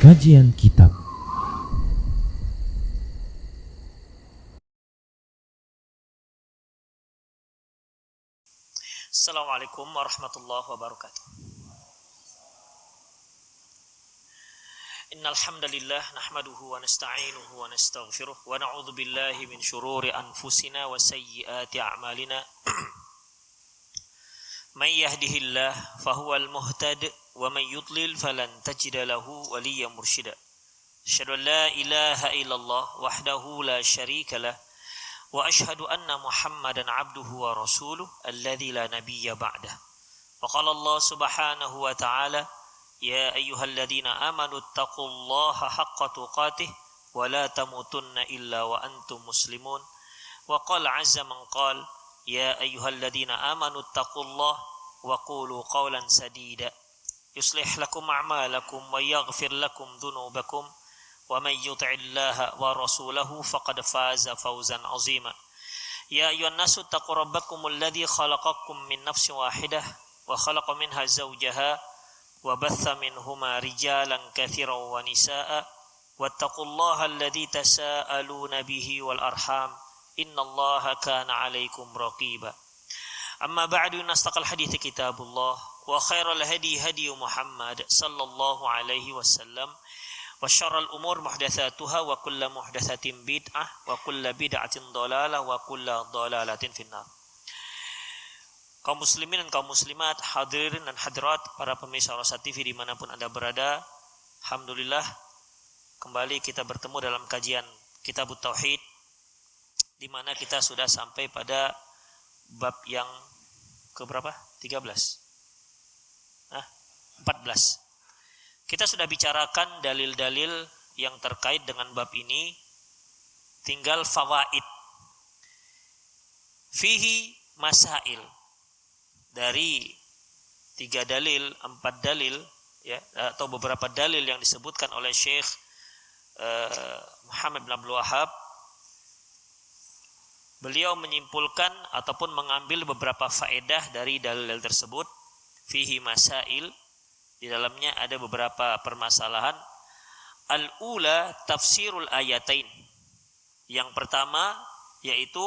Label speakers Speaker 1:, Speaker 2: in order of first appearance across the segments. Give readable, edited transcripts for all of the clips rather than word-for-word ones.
Speaker 1: Kajian Kitab.
Speaker 2: Assalamualaikum warahmatullahi wabarakatuh. Innal hamdalillah nahmaduhu wa nasta'inuhu wa nastaghfiruh wa na'udzu billahi min shururi anfusina wa sayyiati a'malina. May yahdihillah fahuwal muhtad wa may yudlil falan tajida lahu waliyyan mursyida. Asyhadu an la ilaha illallah wahdahu la syarika lah wa asyhadu anna Muhammadan abduhu wa rasuluh alladzi la nabiyya ba'dah. Wa qala Allah subhanahu wa ta'ala ya ayyuhalladzina amanu taqullaha haqqa tuqatih wa la tamutunna illa wa antum muslimun. Wa qala azza man qala ya ayyuhalladzina amanu taqullaha wa qulu qawlan sadida yuslih lakum a'malakum wa yaghfir lakum dhunubakum wa may yuti'illaha wa rasulahu faqad faza fawzan 'azima. Ya ayyuhan nasu taqu rabbakumul ladzi khalaqakum min nafsin wahidah wa khalaqa minha zawjaha wa batha minhuma rijalan katsiran wa nisaa'a wattaqullaha alladzi tasaaluna bihi wal arham innallaha kana 'alaikum raqiba. Amma ba'du, nastaqal hadithi kitabullah wa khairal hadi hadi Muhammad sallallahu alaihi wasallam wa syarrul umur muhdatsatuha wa kullu muhdatsatin bid'ah wa kullu bid'atin dhalalah wa kullu dhalalatin finnar. Kaum muslimin dan kaum muslimat, hadirin dan hadirat, para pemirsa Rosa TV dimanapun Anda berada, alhamdulillah kembali kita bertemu dalam kajian Kitabut Tauhid, di mana kita sudah sampai pada bab yang keberapa? 13. 14. Kita sudah bicarakan dalil-dalil yang terkait dengan bab ini, tinggal fawaid. Fihi masail. Dari 3 dalil, 4 dalil, ya, atau beberapa dalil yang disebutkan oleh Syekh Muhammad bin Abdul Wahhab, beliau menyimpulkan ataupun mengambil beberapa faedah dari dalil tersebut. Fihi masail, di dalamnya ada beberapa permasalahan. Al-ula tafsirul ayatain. Yang pertama yaitu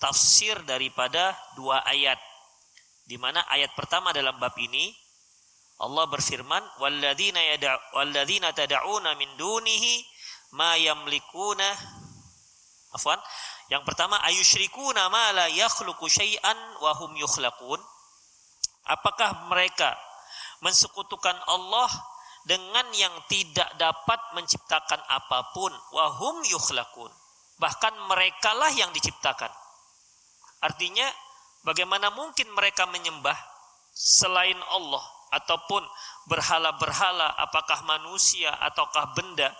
Speaker 2: tafsir daripada 2 ayat. Di mana ayat pertama dalam bab ini Allah berfirman, walladzina tad'una min dunihi ma yamlikuna. Yang pertama, ayusyrikuna ma la yakhluqu syai'an wa hum yukhlaqun. Apakah mereka mensekutukan Allah dengan yang tidak dapat menciptakan apapun, wa hum yukhlaqun. Bahkan merekalah yang diciptakan. Artinya, bagaimana mungkin mereka menyembah selain Allah ataupun berhala-berhala, apakah manusia ataukah benda?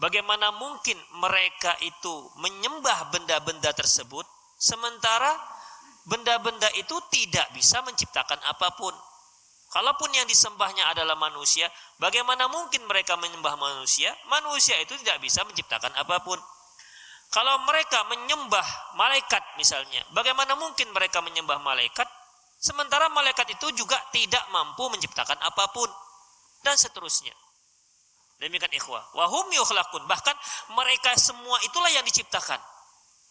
Speaker 2: Bagaimana mungkin mereka itu menyembah benda-benda tersebut, sementara benda-benda itu tidak bisa menciptakan apapun. Kalaupun yang disembahnya adalah manusia, bagaimana mungkin mereka menyembah manusia? Manusia itu tidak bisa menciptakan apapun. Kalau mereka menyembah malaikat misalnya, bagaimana mungkin mereka menyembah malaikat, sementara malaikat itu juga tidak mampu menciptakan apapun, dan seterusnya. Demikian ikhwah, wahum yukhlaqun, bahkan mereka semua itulah yang diciptakan.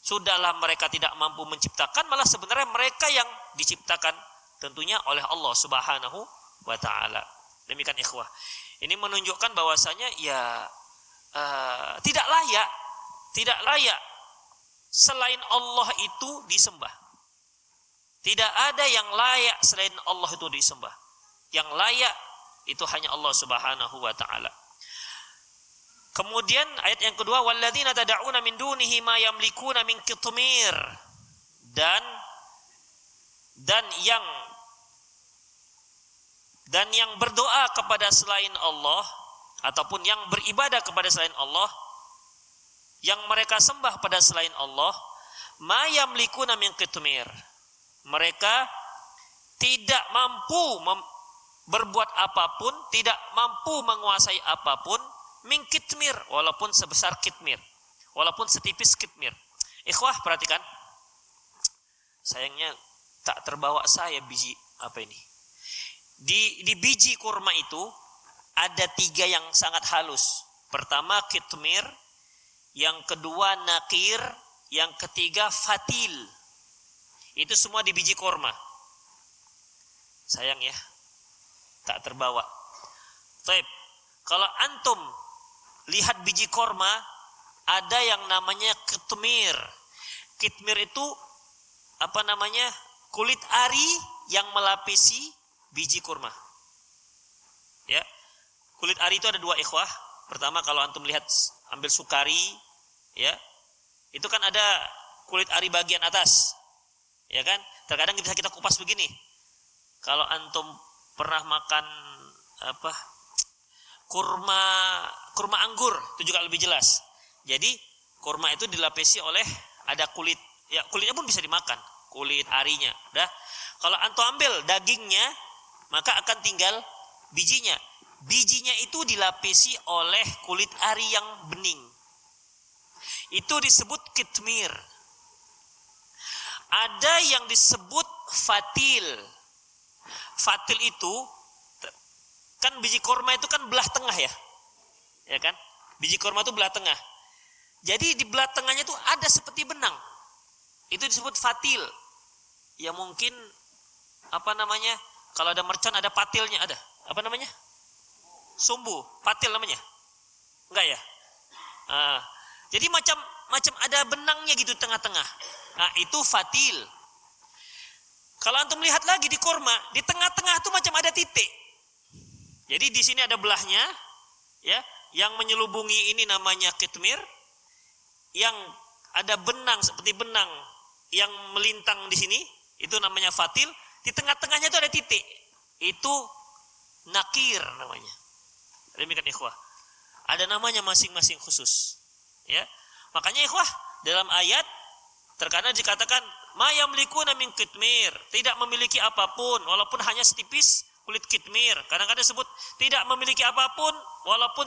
Speaker 2: Sudahlah mereka tidak mampu menciptakan, malah sebenarnya mereka yang diciptakan tentunya oleh Allah Subhanahu wa ta'ala. Demikian ikhwah. Ini menunjukkan bahwasanya tidak layak selain Allah itu disembah. Tidak ada yang layak selain Allah itu disembah. Yang layak itu hanya Allah Subhanahu wa ta'ala. Kemudian ayat yang kedua, walladzina tad'una min dunihi ma yamlikuna min qitmir, dan yang berdoa kepada selain Allah ataupun yang beribadah kepada selain Allah, yang mereka sembah pada selain Allah, ma yamlikuna min qitmir. Mereka tidak mampu berbuat apapun, tidak mampu menguasai apapun, min kitmir, walaupun sebesar kitmir, walaupun setipis kitmir. Ikhwah, perhatikan. Sayangnya tak terbawa saya biji apa ini. Di biji kurma itu ada 3 yang sangat halus. Pertama kitmir, yang kedua nakir, yang ketiga fatil. Itu semua di biji korma. Sayang ya, tak terbawa. Baik, kalau antum lihat biji korma, ada yang namanya kitmir. Kitmir itu kulit ari yang melapisi biji kurma. Ya. Kulit ari itu ada 2 ikhwah. Pertama kalau antum lihat ambil sukari, ya. Itu kan ada kulit ari bagian atas. Ya kan? Terkadang bisa kita kupas begini. Kalau antum pernah makan kurma anggur, itu juga lebih jelas. Jadi kurma itu dilapisi oleh ada kulit, ya kulitnya pun bisa dimakan, kulit arinya. Dah. Kalau antum ambil dagingnya, maka akan tinggal bijinya. Bijinya itu dilapisi oleh kulit ari yang bening. Itu disebut kitmir. Ada yang disebut fatil. Fatil itu kan biji korma itu kan belah tengah ya. Ya kan? Biji korma itu belah tengah. Jadi di belah tengahnya itu ada seperti benang. Itu disebut fatil. Ya mungkin kalau ada mercon ada patilnya ada. Apa namanya? Sumbu, patil namanya. Enggak ya? Jadi macam ada benangnya gitu tengah-tengah. Nah, itu fatil. Kalau antum lihat lagi di korma, di tengah-tengah itu macam ada titik. Jadi di sini ada belahnya, ya, yang menyelubungi ini namanya kitmir. Yang ada benang seperti benang yang melintang di sini, itu namanya fatil. Di tengah-tengahnya itu ada titik. Itu nakir namanya. Demikian ikhwah. Ada namanya masing-masing khusus. Ya. Makanya ikhwah, dalam ayat terkadang dikatakan ma yamlikuna min kitmir, tidak memiliki apapun walaupun hanya setipis kulit kitmir. Kadang-kadang disebut tidak memiliki apapun walaupun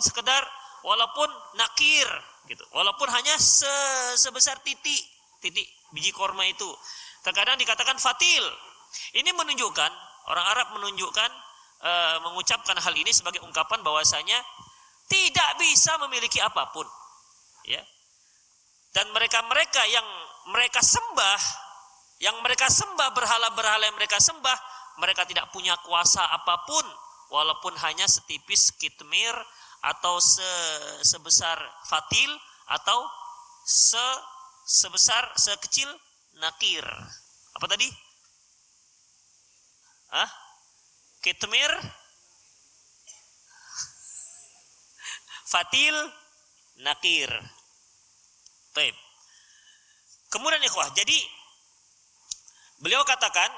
Speaker 2: nakir gitu. Walaupun hanya sebesar titik biji korma itu. Terkadang dikatakan fatil. Ini menunjukkan, orang Arab mengucapkan hal ini sebagai ungkapan bahwasanya tidak bisa memiliki apapun. Ya. Dan mereka-mereka yang mereka sembah berhala-berhala yang mereka sembah, mereka tidak punya kuasa apapun walaupun hanya setipis kitmir atau sebesar fatil atau sekecil nakir. Apa tadi? Kitmir, fatil, nakir. Baik. Kemudian ikhwah, jadi beliau katakan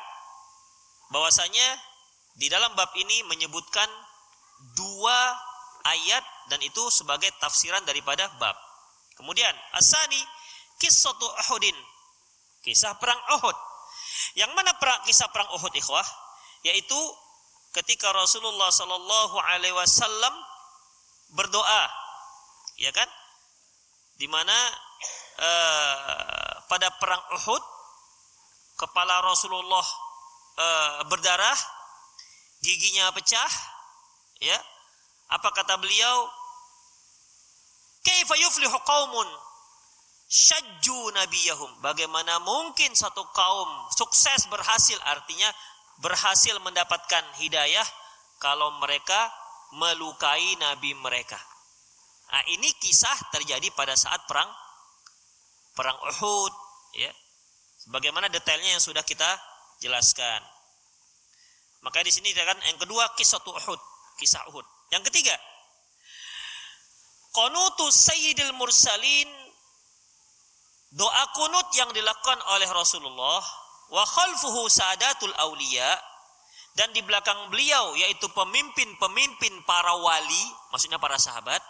Speaker 2: bahwasanya di dalam bab ini menyebutkan 2 ayat dan itu sebagai tafsiran daripada bab. Kemudian asani qissatu Uhudin, kisah perang Uhud. Yang mana kisah perang Uhud ikhwah? Yaitu ketika Rasulullah sallallahu alaihi wasallam berdoa, ya kan? Di mana pada perang Uhud kepala Rasulullah berdarah, giginya pecah, ya. Apa kata beliau? Kaifa yuflihu qaumun syajju nabiyahum. Bagaimana mungkin satu kaum sukses berhasil, artinya berhasil mendapatkan hidayah kalau mereka melukai nabi mereka. Nah, ini kisah terjadi pada saat perang Uhud, ya. Sebagaimana detailnya yang sudah kita jelaskan. Maka di sini kan yang kedua kisah Uhud, kisah Uhud. Yang ketiga, qunutus sayyidil mursalin, doa kunut yang dilakukan oleh Rasulullah, wa khalfuhu sadatul auliya, dan di belakang beliau yaitu pemimpin-pemimpin para wali, maksudnya para sahabat,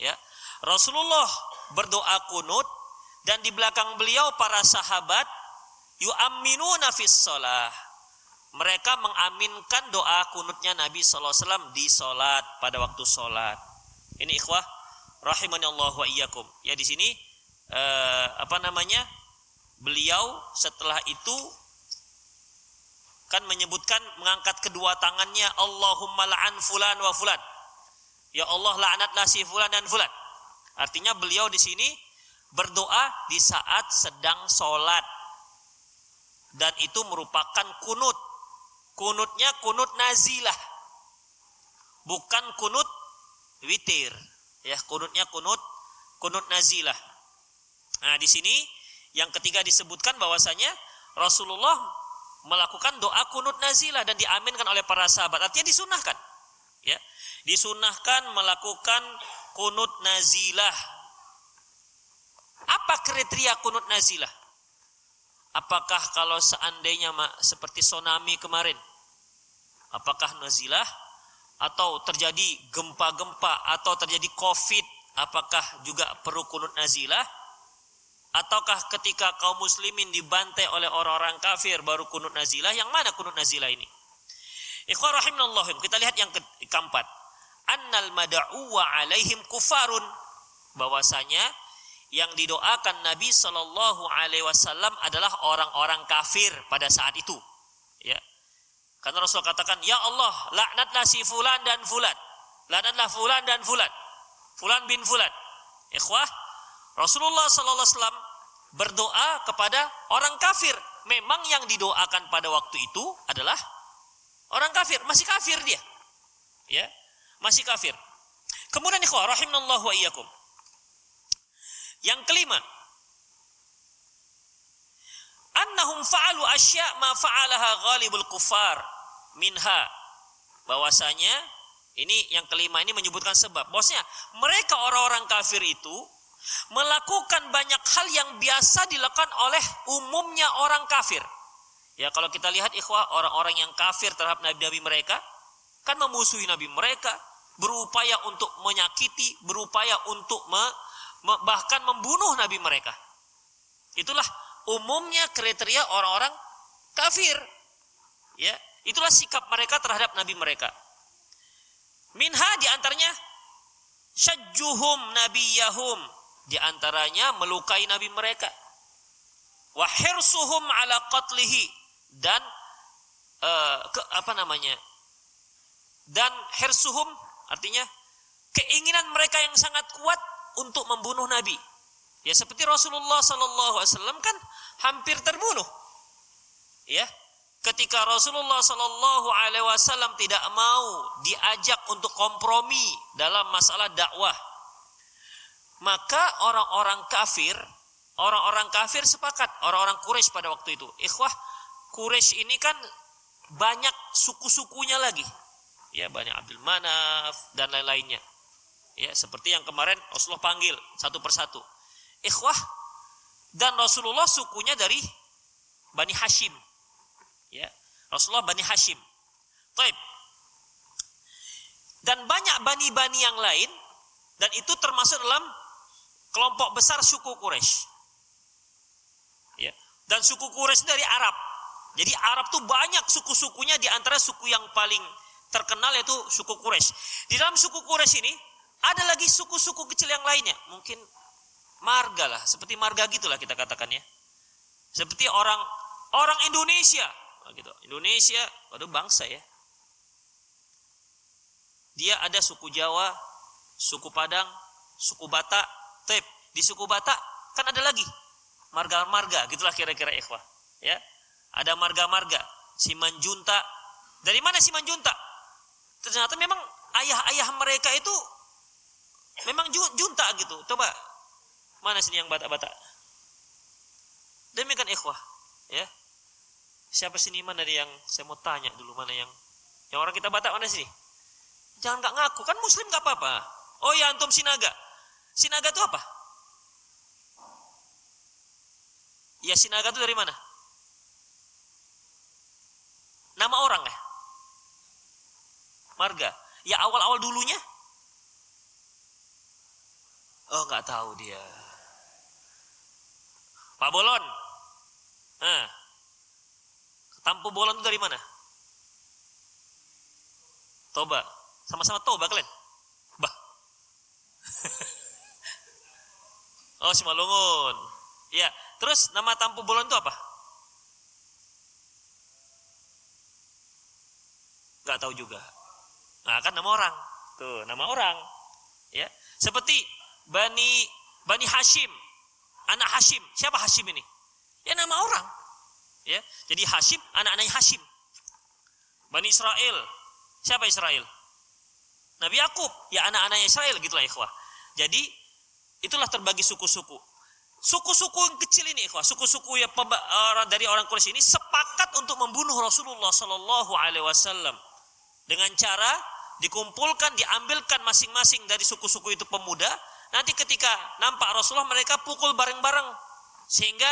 Speaker 2: ya. Rasulullah berdoa kunut dan di belakang beliau para sahabat yu'amminuna fis shalah. Mereka mengaminkan doa kunutnya Nabi sallallahu alaihi wasallam di salat, pada waktu salat. Ini ikhwah rahimani Allah wa iyyakum. Ya di sini beliau setelah itu kan menyebutkan mengangkat kedua tangannya, Allahumma la'an fulan wa fulan. Ya Allah, laknatlah si fulan dan fulan. Artinya beliau di sini berdoa di saat sedang sholat. Dan itu merupakan kunut. Kunutnya kunut nazilah. Bukan kunut witir. Ya, kunutnya kunut nazilah. Nah, di sini yang ketiga disebutkan bahwasanya Rasulullah melakukan doa kunut nazilah dan diaminkan oleh para sahabat. Artinya disunahkan. Ya, disunahkan melakukan kunut nazilah. Apa kriteria kunut nazilah? Apakah kalau seandainya seperti tsunami kemarin, apakah nazilah? Atau terjadi gempa-gempa atau terjadi COVID, apakah juga perlu kunut nazilah? Ataukah ketika kaum muslimin dibantai oleh orang-orang kafir baru kunut nazilah? Yang mana kunut nazilah ini? Ikhwan rahimanallah, kita lihat yang keempat. Annal mad'u wa alaihim kufarun. Bahwasanya yang didoakan Nabi Shallallahu Alaihi Wasallam adalah orang-orang kafir pada saat itu. Ya, karena Rasul katakan, ya Allah, laknatlah si fulan dan fulan, laknatlah fulan dan fulan, fulan bin fulan. Ikhwah, Rasulullah Sallallahu Alaihi Wasallam berdoa kepada orang kafir. Memang yang didoakan pada waktu itu adalah orang kafir, masih kafir dia, ya, masih kafir. Kemudian ikhwah, rahimanallahu wa iyyakum. Yang kelima, annahum fa'alu asya' ma fa'alaha ghalibul kufar minha. Bahwasanya ini yang kelima ini menyebutkan sebab. Bosnya mereka orang-orang kafir itu melakukan banyak hal yang biasa dilakukan oleh umumnya orang kafir. Ya, kalau kita lihat ikhwah, orang-orang yang kafir terhadap nabi-nabi mereka kan memusuhi nabi mereka, berupaya untuk menyakiti, berupaya untuk bahkan membunuh nabi mereka. Itulah umumnya kriteria orang-orang kafir. Ya, itulah sikap mereka terhadap nabi mereka. Minha diantaranya syajjuhum nabiyahum, diantaranya melukai nabi mereka. Wa hirsuhum ala qatlihi, dan dan hirsuhum artinya keinginan mereka yang sangat kuat untuk membunuh Nabi. Ya, seperti Rasulullah Sallallahu Alaihi Wasallam kan hampir terbunuh. Ya, ketika Rasulullah Sallallahu Alaihi Wasallam tidak mau diajak untuk kompromi dalam masalah dakwah, maka orang-orang kafir sepakat, orang-orang Quraisy pada waktu itu. Ikhwah, Quraisy ini kan banyak suku-sukunya lagi. Ya, banyak Abdul Manaf dan lain-lainnya. Ya, seperti yang kemarin Rasulullah panggil satu persatu. Ikhwah, dan Rasulullah sukunya dari Bani Hashim. Ya, Rasulullah Bani Hashim. Baik. Dan banyak bani-bani yang lain, dan itu termasuk dalam kelompok besar suku Quraisy. Ya, dan suku Quraisy dari Arab. Jadi Arab tuh banyak suku-sukunya, di antara suku yang paling terkenal yaitu suku Quraisy. Di dalam suku Quraisy ini ada lagi suku-suku kecil yang lainnya, mungkin marga lah, seperti marga gitulah kita katakan ya. Seperti orang Indonesia, gitu. Indonesia, waduh bangsa ya. Dia ada suku Jawa, suku Padang, suku Batak. Di suku Batak kan ada lagi marga-marga, gitulah kira-kira ikhwah. Ya, ada marga-marga. Simanjunta. Dari mana Simanjunta? Ternyata memang ayah-ayah mereka itu memang junta gitu. Coba mana sini yang Batak-Batak? Demikian ikhwah, ya. Siapa seniman dari yang saya mau tanya dulu, mana yang orang kita Batak mana sini? Jangan nggak ngaku, kan muslim nggak apa-apa. Oh ya, antum Sinaga. Sinaga itu apa? Ya, Sinaga itu dari mana? Nama orang ya? Marga. Ya, awal-awal dulunya? Oh, nggak tahu dia. Pak Bolon. Tampu Bolon itu dari mana? Toba. Sama-sama Toba kalian? Bah. Oh, Simalungun. Ya, terus nama Tampu Bolon itu apa? Nggak tahu juga. Nah, kan nama orang. Tuh, nama orang. Ya. Seperti Bani Hashim, anak Hashim. Siapa Hashim ini? Ya nama orang. Ya. Jadi Hashim, anak-anaknya Hashim. Bani Israel. Siapa Israel? Nabi Yakub, ya anak-anaknya Israel gitulah ikhwah. Jadi itulah terbagi suku-suku. Suku-suku yang kecil ini ikhwah, suku-suku yang dari orang Quraisy ini sepakat untuk membunuh Rasulullah sallallahu alaihi wasallam dengan cara dikumpulkan, diambilkan masing-masing dari suku-suku itu pemuda. Nanti ketika nampak Rasulullah mereka pukul bareng-bareng sehingga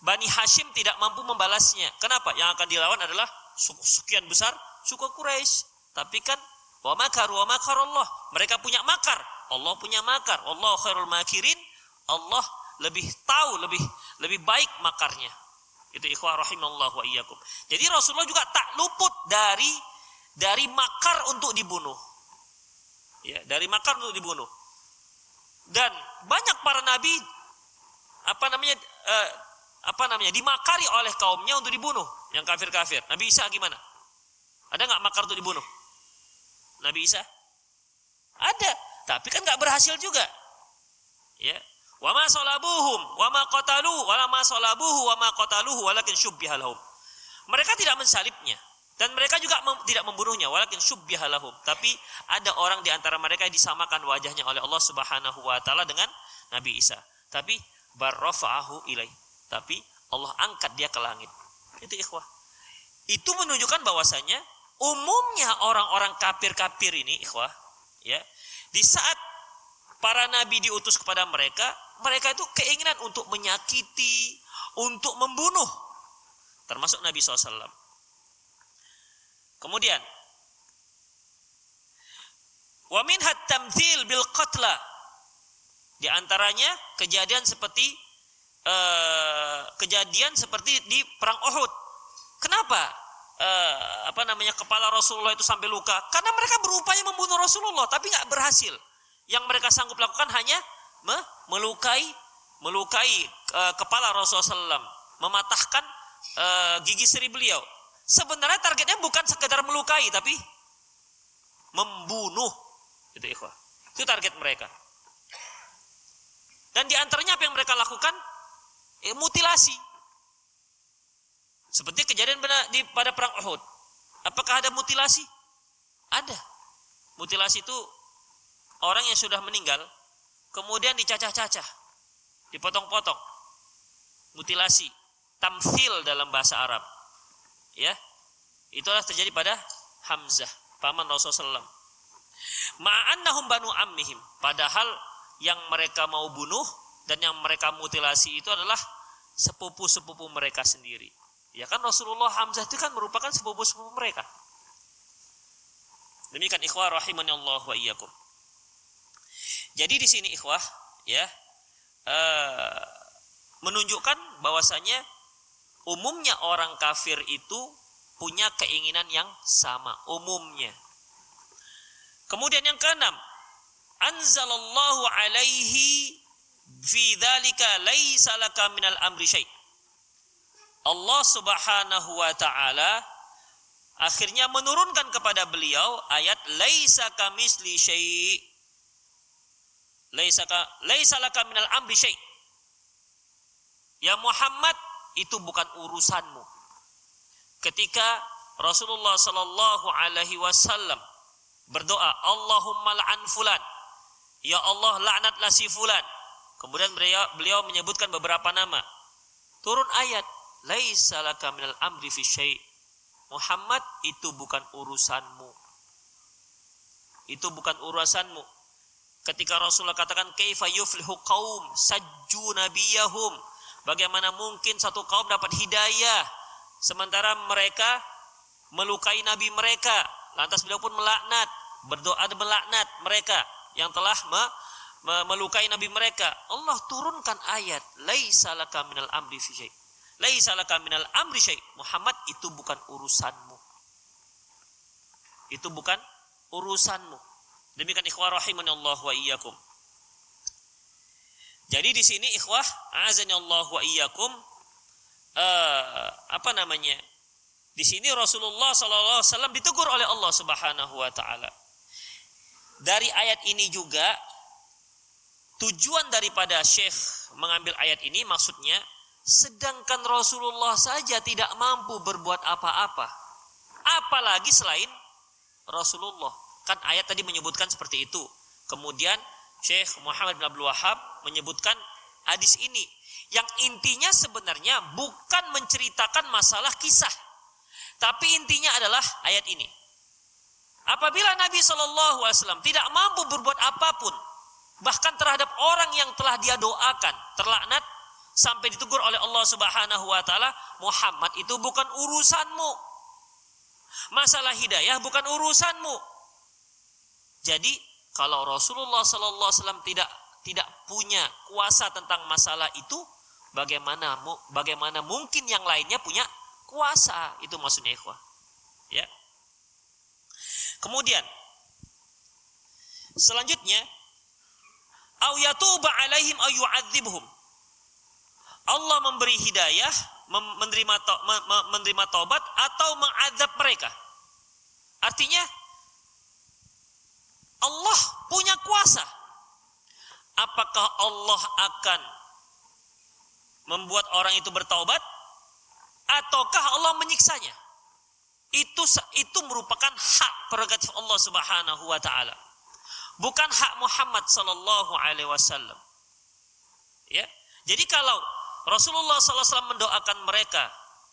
Speaker 2: Bani Hashim tidak mampu membalasnya. Kenapa? Yang akan dilawan adalah suku sekian besar suku Quraisy. Tapi kan wa makaru wa makarallah. Mereka punya makar, Allah punya makar. Allah khairul makirin. Allah lebih tahu, lebih baik makarnya. Itu ikhwah rahimallahu wa iyyakum. Jadi Rasulullah juga tak luput dari makar untuk dibunuh. Ya, dari makar untuk dibunuh. Dan banyak para nabi dimakari oleh kaumnya untuk dibunuh, yang kafir-kafir. Nabi Isa gimana? Ada enggak makar untuk dibunuh? Nabi Isa? Ada, tapi kan enggak berhasil juga. Ya. Wa ma salabuhum wa ma qataluhu wa ma salabuhu wa ma qataluhu walakin syubbiha lahum. Mereka tidak mensalibnya dan mereka juga tidak membunuhnya, walakin syubbiha lahum. Tapi ada orang di antara mereka yang disamakan wajahnya oleh Allah Subhanahu wa taala dengan Nabi Isa. Tapi barrafa'ahu ilai. Tapi Allah angkat dia ke langit. Itu ikhwah. Itu menunjukkan bahwasanya umumnya orang-orang kafir-kafir ini ikhwah, ya. Di saat para nabi diutus kepada mereka itu keinginan untuk menyakiti, untuk membunuh, termasuk Nabi SAW. Kemudian, wa minhat tamthil bil qatla. Di antaranya kejadian seperti di perang Uhud. Kenapa? Kepala Rasulullah itu sampai luka? Karena mereka berupaya membunuh Rasulullah, tapi nggak berhasil. Yang mereka sanggup lakukan hanya melukai kepala Rasulullah SAW, mematahkan gigi seri beliau. Sebenarnya targetnya bukan sekedar melukai, tapi membunuh. Itu ikhwah. Itu target mereka. Dan di antaranya apa yang mereka lakukan? Mutilasi. Seperti kejadian pada perang Uhud. Apakah ada mutilasi? Ada. Mutilasi itu orang yang sudah meninggal, kemudian dicacah-cacah, dipotong-potong. Mutilasi, tamthil dalam bahasa Arab. Ya, itulah terjadi pada Hamzah, paman Rasulullah SAW. Ma'annahum banu ammihim, padahal yang mereka mau bunuh dan yang mereka mutilasi itu adalah sepupu-sepupu mereka sendiri. Ya kan Rasulullah Hamzah itu kan merupakan sepupu-sepupu mereka. Demikian ikhwah rahimani Allah wa iyyakum. Jadi di sini ikhwah, ya, menunjukkan bahwasanya umumnya orang kafir itu punya keinginan yang sama umumnya. Kemudian yang keenam, anzalallahu alaihi fi dzalika laisa laka minal amri syai'. Allah Subhanahu wa taala akhirnya menurunkan kepada beliau ayat laisa kamisli syai'. Laisa laka minal amri syai'. Ya Muhammad, itu bukan urusanmu. Ketika Rasulullah sallallahu alaihi wasallam berdoa, Allahumma la'an fulan. Ya Allah, laknatlah si fulan. Kemudian beliau menyebutkan beberapa nama. Turun ayat, laisa laka minal amri fi syai'. Muhammad, itu bukan urusanmu. Itu bukan urusanmu. Ketika Rasulullah katakan kaifa yuflihu qaum sajju nabiyahum, bagaimana mungkin satu kaum dapat hidayah sementara mereka melukai nabi mereka. Lantas beliau pun melaknat, berdoa dan melaknat mereka yang telah melukai nabi mereka. Allah turunkan ayat laisa laka minal amri fi syai'. Laisa laka minal amri syai'. Muhammad, itu bukan urusanmu. Itu bukan urusanmu. Demikian ikhwah rahimani Allah wa iyyakum. Jadi di sini ikhwah a'azani Allah wa iyyakum, di sini Rasulullah sallallahu alaihi wasallam ditegur oleh Allah Subhanahu wa taala. dari ayat ini juga tujuan daripada Syekh mengambil ayat ini maksudnya, sedangkan Rasulullah saja tidak mampu berbuat apa-apa, apalagi selain Rasulullah. Kan ayat tadi menyebutkan seperti itu. Kemudian Syekh Muhammad bin Abdul Wahhab menyebutkan hadis ini yang intinya sebenarnya bukan menceritakan masalah kisah, tapi intinya adalah ayat ini. Apabila Nabi SAW tidak mampu berbuat apapun, bahkan terhadap orang yang telah dia doakan terlaknat sampai ditegur oleh Allah Subhanahu wa taala, Muhammad itu bukan urusanmu. Masalah hidayah bukan urusanmu. Jadi kalau Rasulullah sallallahu alaihi wasallam tidak punya kuasa tentang masalah itu, bagaimana mungkin yang lainnya punya kuasa? Itu maksudnya, ikhwah. Ya. Kemudian selanjutnya, au yatuba alaihim au yu'adzibhum. Allah memberi hidayah, menerima taubat atau mengazab mereka. Artinya Allah punya kuasa. Apakah Allah akan membuat orang itu bertaubat ataukah Allah menyiksanya? Itu merupakan hak prerogatif Allah Subhanahu wa taala. Bukan hak Muhammad sallallahu alaihi wasallam. Ya. Jadi kalau Rasulullah sallallahu alaihi wasallam mendoakan mereka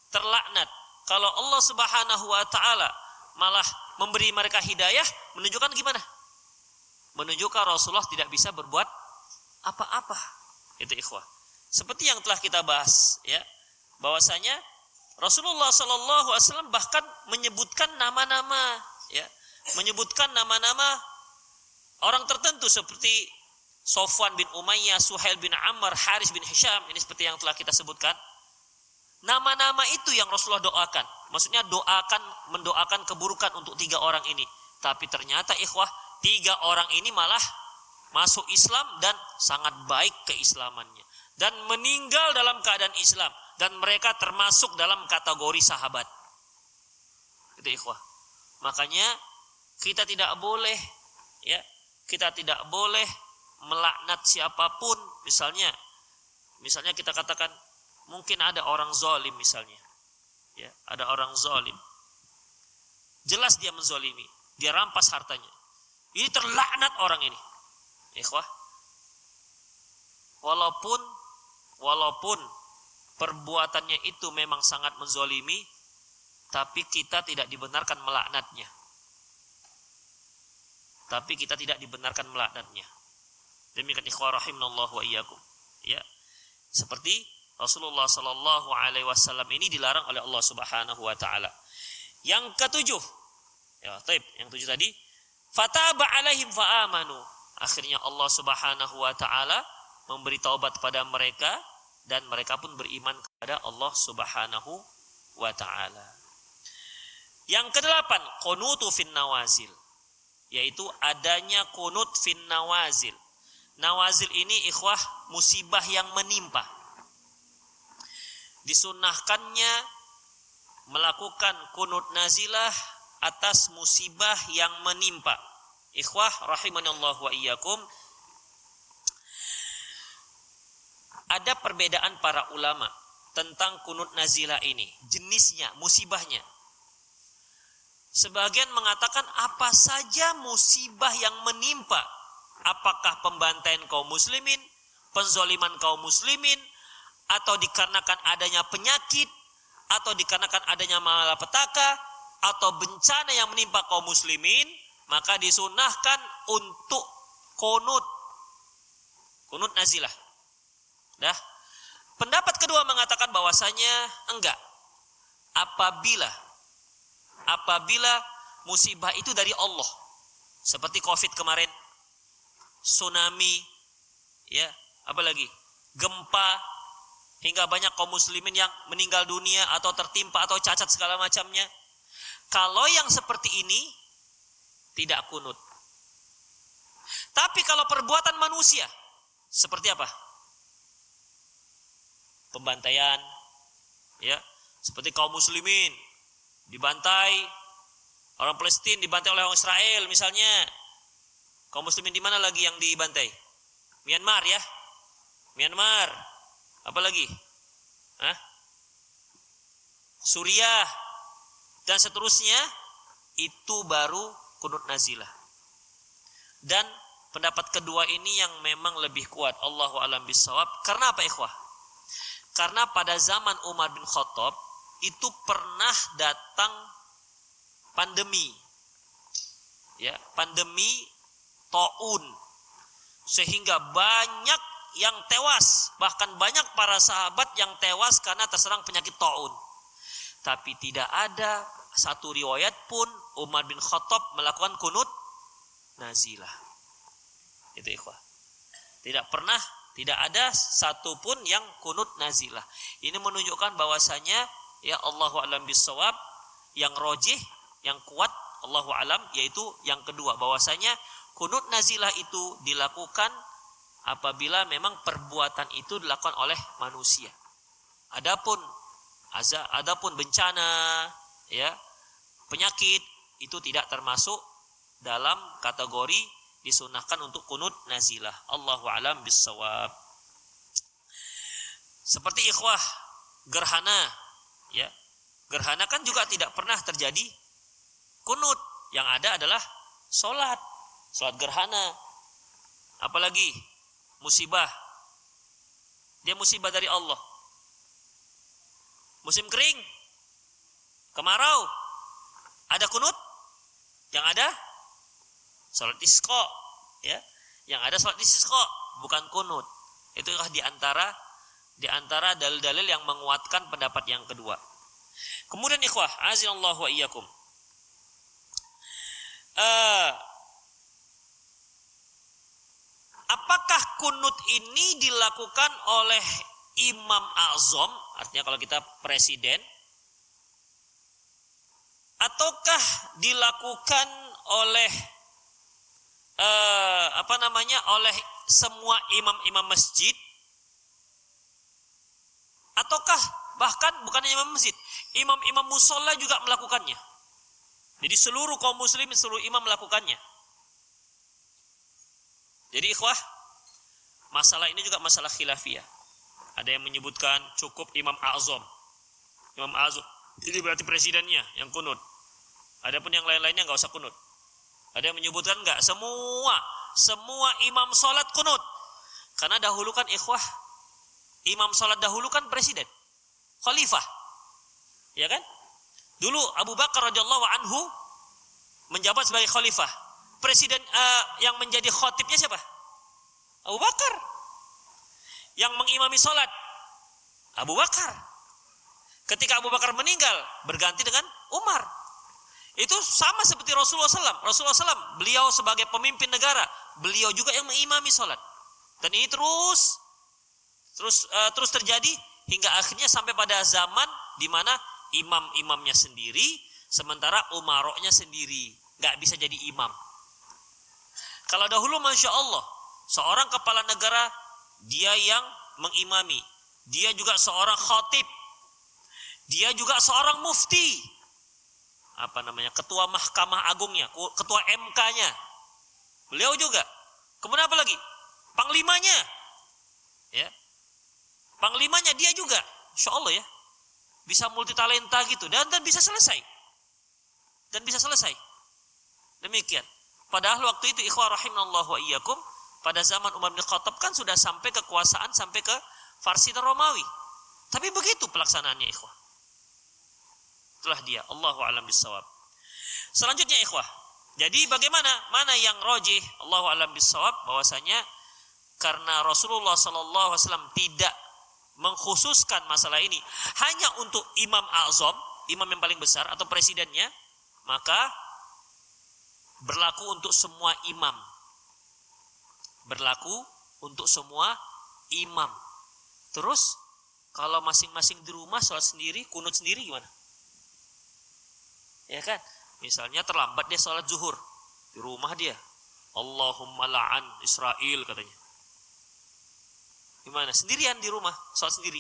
Speaker 2: terlaknat, kalau Allah Subhanahu wa taala malah memberi mereka hidayah, menunjukkan gimana? Menunjukkan Rasulullah tidak bisa berbuat apa-apa. Itu ikhwah. Seperti yang telah kita bahas, ya, bahwasanya Rasulullah sallallahu alaihi wasallam bahkan menyebutkan nama-nama, ya, menyebutkan nama-nama orang tertentu seperti Sofwan bin Umayyah, Suhail bin Ammar, Haris bin Hisham. Ini seperti yang telah kita sebutkan. Nama-nama itu yang Rasulullah doakan. Maksudnya mendoakan keburukan untuk 3 orang ini. Tapi ternyata ikhwah, 3 orang ini malah masuk Islam dan sangat baik keislamannya. Dan meninggal dalam keadaan Islam. Dan mereka termasuk dalam kategori sahabat. Itu ikhwah. Makanya kita tidak boleh, ya, kita tidak boleh melaknat siapapun. Misalnya kita katakan mungkin ada orang zalim misalnya. Ya, ada orang zalim. Jelas dia menzalimi, dia rampas hartanya. Ini terlaknat orang ini. Ikhwah. Walaupun perbuatannya itu memang sangat menzalimi, tapi kita tidak dibenarkan melaknatnya. Demikian ikhwah rahimanallahu wa iyyakum. Ya. Seperti Rasulullah sallallahu alaihi wasallam ini dilarang oleh Allah Subhanahu wa taala. Yang ketujuh. Ya, yang ketujuh tadi, fataba alaihim faamanu. Akhirnya Allah Subhanahu wa taala memberi taubat kepada mereka dan mereka pun beriman kepada Allah Subhanahu wa taala. Yang kedelapan, qunutu fin nawazil, yaitu adanya qunut fin nawazil. Nawazil ini ikhwah musibah yang menimpa. Disunnahkannya melakukan qunut nazilah atas musibah yang menimpa. Ikhwah rahimanallahu wa iyyakum. Ada perbedaan para ulama tentang qunut nazilah ini, jenisnya, musibahnya. Sebagian mengatakan apa saja musibah yang menimpa, apakah pembantaian kaum muslimin, penzaliman kaum muslimin, atau dikarenakan adanya penyakit, atau dikarenakan adanya malapetaka, atau bencana yang menimpa kaum muslimin, maka disunahkan untuk qunut nazilah. Dah. Pendapat kedua mengatakan bahwasanya enggak. Apabila musibah itu dari Allah, seperti Covid kemarin, tsunami, ya, apalagi gempa, hingga banyak kaum muslimin yang meninggal dunia atau tertimpa atau cacat segala macamnya. Kalau yang seperti ini tidak qunut. Tapi kalau perbuatan manusia seperti apa? Pembantaian, ya, seperti kaum muslimin dibantai, orang Palestina dibantai oleh orang Israel misalnya, Kaum muslimin di mana lagi yang dibantai? Myanmar ya. Myanmar. Apa lagi? Hah? Suriah dan seterusnya. Itu baru kunut nazilah. Dan pendapat kedua ini yang memang lebih kuat. Allahu a'lam bishawab. Karena apa ikhwah? Karena pada zaman Umar bin Khattab itu pernah datang pandemi. Ya, pandemi taun. Sehingga banyak yang tewas, bahkan banyak para sahabat yang tewas karena terserang penyakit taun. Tapi tidak ada satu riwayat pun Umar bin Khattab melakukan kunut nazilah. Itu ikhwah. Tidak ada satu pun yang kunut nazilah. Ini menunjukkan bahwasanya ya Allahu a'lam bishawab, yang rojih, yang kuat Allahu a'lam, yaitu yang kedua, bahwasanya kunut nazilah itu dilakukan apabila memang perbuatan itu dilakukan oleh manusia. Adapun bencana, ya, penyakit itu tidak termasuk dalam kategori disunahkan untuk kunut nazilah. Allahu a'lam bishawab. Seperti ikhwah gerhana, ya. Gerhana kan juga tidak pernah terjadi kunut. Yang ada adalah salat gerhana. Apalagi musibah. Dia musibah dari Allah. Musim kering, kemarau, ada kunut? Yang ada salat isqa, ya. Yang ada salat isqa, bukan kunut. Itulah di antara dalil-dalil yang menguatkan pendapat yang kedua. Kemudian ikhwah, azinallahu wa iyyakum. Apakah kunut ini dilakukan oleh Imam Azam, artinya kalau kita presiden, ataukah dilakukan oleh oleh semua imam-imam masjid, ataukah bahkan bukan imam masjid, imam-imam musola juga melakukannya. Jadi seluruh kaum muslim, seluruh imam melakukannya. Jadi ikhwah, masalah ini juga masalah khilafiyah. Ada yang menyebutkan cukup Imam Azam. Imam Azam ini berarti presidennya yang kunut. Adapun yang lain-lainnya enggak usah kunut. Ada yang menyebutkan enggak, semua imam salat kunut. Karena dahulu kan ikhwah, imam salat dahulu kan presiden, khalifah. Ya kan? Dulu Abu Bakar radhiyallahu anhu menjabat sebagai khalifah. Presiden yang menjadi khatibnya siapa? Abu Bakar. Yang mengimami salat Abu Bakar. Ketika Abu Bakar meninggal, berganti dengan Umar. Itu sama seperti Rasulullah SAW. Rasulullah SAW, beliau sebagai pemimpin negara, beliau juga yang mengimami salat. Dan ini terus terjadi hingga akhirnya sampai pada zaman di mana imam-imamnya sendiri, sementara umaroknya sendiri, nggak bisa jadi imam. Kalau dahulu, masya Allah, seorang kepala negara dia yang mengimami, dia juga seorang khatib, dia juga seorang mufti, ketua Mahkamah Agungnya, ketua MK-nya, beliau juga. Kemudian apa lagi? Panglimanya, ya, panglimanya dia juga, insya Allah ya, bisa multi talenta gitu dan bisa selesai, demikian. Padahal waktu itu ikhwah rahimanallahu wa iyyakum, pada zaman Umar bin Khattab kan sudah sampai kekuasaan sampai ke Farsi dan Romawi. Tapi begitu pelaksanaannya ikhwah. Itulah dia, Allahu a'lam bishawab. Selanjutnya ikhwah. Jadi bagaimana? Mana yang rajih? Allahu a'lam bishawab, bahwasanya karena Rasulullah sallallahu alaihi wasallam tidak mengkhususkan masalah ini hanya untuk Imam Azam, imam yang paling besar atau presidennya, maka berlaku untuk semua imam. Berlaku untuk semua imam. Terus kalau masing-masing di rumah sholat sendiri, kunut sendiri gimana? Ya kan? Misalnya terlambat dia sholat zuhur di rumah dia, Allahumma la'an Israel katanya. Gimana? Sendirian di rumah sholat sendiri.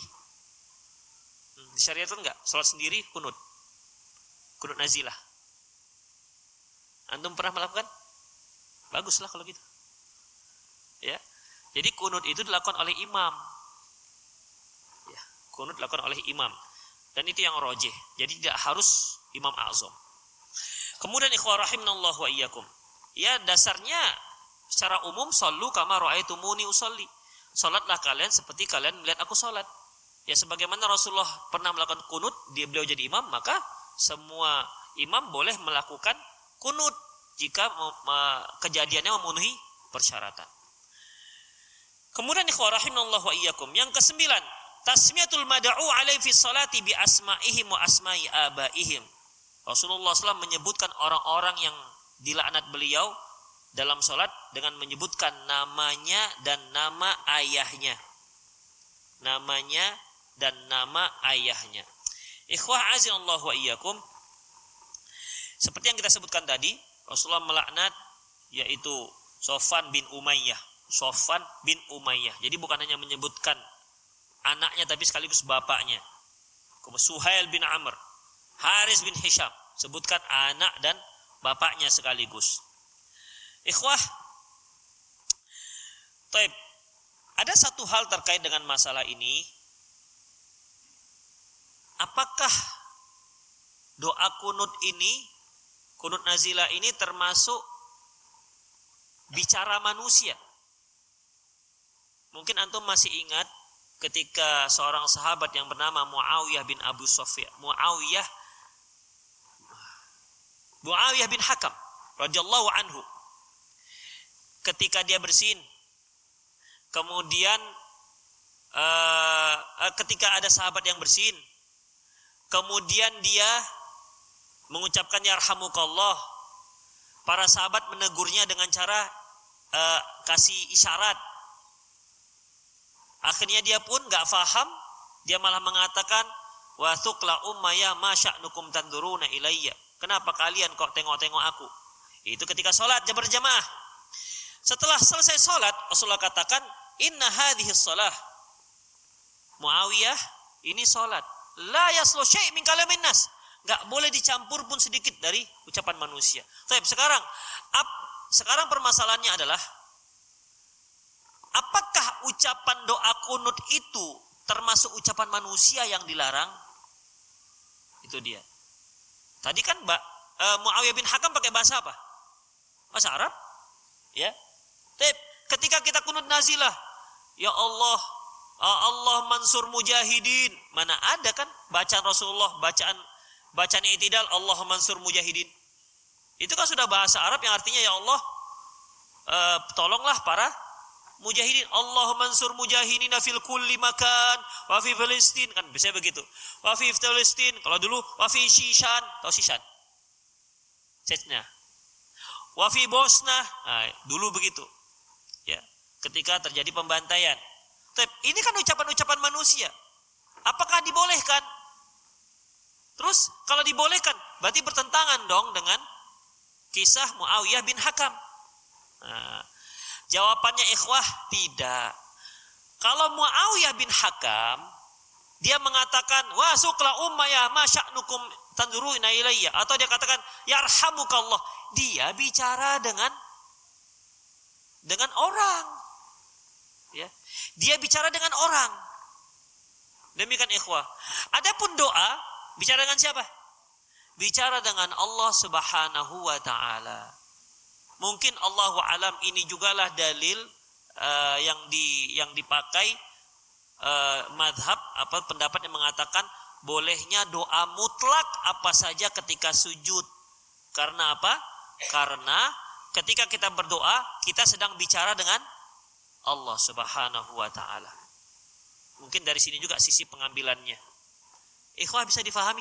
Speaker 2: Disyariatkan enggak? Sholat sendiri kunut nazilah. Antum pernah melakukan? Baguslah kalau gitu. Ya. Jadi kunut itu dilakukan oleh imam. Ya, kunut dilakukan oleh imam. Dan itu yang rajih. Jadi tidak harus imam a'zam. Kemudian ikhwah rahimanallah wa iyyakum. Ya, dasarnya secara umum sallu kama ra'aitumuni usolli. Salatlah kalian seperti kalian melihat aku salat. Ya, sebagaimana Rasulullah pernah melakukan kunut, beliau jadi imam, maka semua imam boleh melakukan kunut jika kejadiannya memenuhi persyaratan. Kemudian ikhwah rahimanallah wa iyyakum, yang kesembilan, tasmiyatul mad'u alaihi fi sholati bi asma'ihim wa asma'i abaihim. Rasulullah SAW menyebutkan orang-orang yang dilaknat beliau dalam sholat dengan menyebutkan namanya dan nama ayahnya. Namanya dan nama ayahnya. Ikhwah azanallahu wa iyyakum, seperti yang kita sebutkan tadi, Rasulullah melaknat yaitu Sofwan bin Umayyah. Sofwan bin Umayyah. Jadi bukan hanya menyebutkan anaknya tapi sekaligus bapaknya. Suhail bin Amr, Haris bin Hisham, sebutkan anak dan bapaknya sekaligus. Ikhwah, taib. Ada satu hal terkait dengan masalah ini. Apakah doa kunut ini, kunut nazilah ini termasuk bicara manusia? Mungkin antum masih ingat ketika seorang sahabat yang bernama Muawiyah bin Abu Sufyan, Muawiyah bin Hakam radhiyallahu anhu, ketika dia bersin, kemudian ketika ada sahabat yang bersin, kemudian dia mengucapkan yarhamukallah, para sahabat menegurnya dengan cara kasih isyarat. Akhirnya dia pun gak faham, dia malah mengatakan, wa thuqla ummaya ma sya'nukum tanduruna ilayya. Kenapa kalian kok tengok-tengok aku? Itu ketika sholat berjamaah. Setelah selesai sholat, Rasulullah katakan, inna hadhihi sholah. Muawiyah, ini sholat. La yaslu syai' min kalamin nas. Gak boleh dicampur pun sedikit dari ucapan manusia. Tapi sekarang permasalahannya adalah, apakah ucapan doa kunut itu termasuk ucapan manusia yang dilarang? Itu dia. Tadi kan Muawiyah bin Hakam pakai bahasa apa? Bahasa Arab. Ya. Ketika kita kunut nazilah, ya Allah, Allah mansur mujahidin. Mana ada kan bacaan Rasulullah, bacaan i'tidal, Allah mansur mujahidin. Itu kan sudah bahasa Arab yang artinya ya Allah, tolonglah para mujahidin. Allah mansur mujahidina fil kulli makan wa fi Palestin, kan bisa begitu. Wa fi Palestin, kalau dulu wa fi Shishan, tahu Shishan? Chechnya. Wa fi Bosna, dulu begitu. Ya, ketika terjadi pembantaian. Ini kan ucapan-ucapan manusia. Apakah dibolehkan? Terus kalau dibolehkan, berarti bertentangan dong dengan kisah Muawiyah bin Hakam. Jawabannya ikhwah, tidak. Kalau Muawiyah bin Hakam, dia mengatakan, wa suqla ummaya ma sya'nukum tanzuruna ilayya, atau dia katakan yarhamukallah, dia bicara dengan orang. Ya. Dia bicara dengan orang. Demikian ikhwah. Adapun doa, bicara dengan siapa? Bicara dengan Allah Subhanahu wa taala. Mungkin Allahu alam ini jugalah dalil yang dipakai madhab pendapat yang mengatakan bolehnya doa mutlak apa saja ketika sujud. Karena apa? Karena ketika kita berdoa, kita sedang bicara dengan Allah Subhanahu wa taala. Mungkin dari sini juga sisi pengambilannya. Ikhwah, bisa difahami?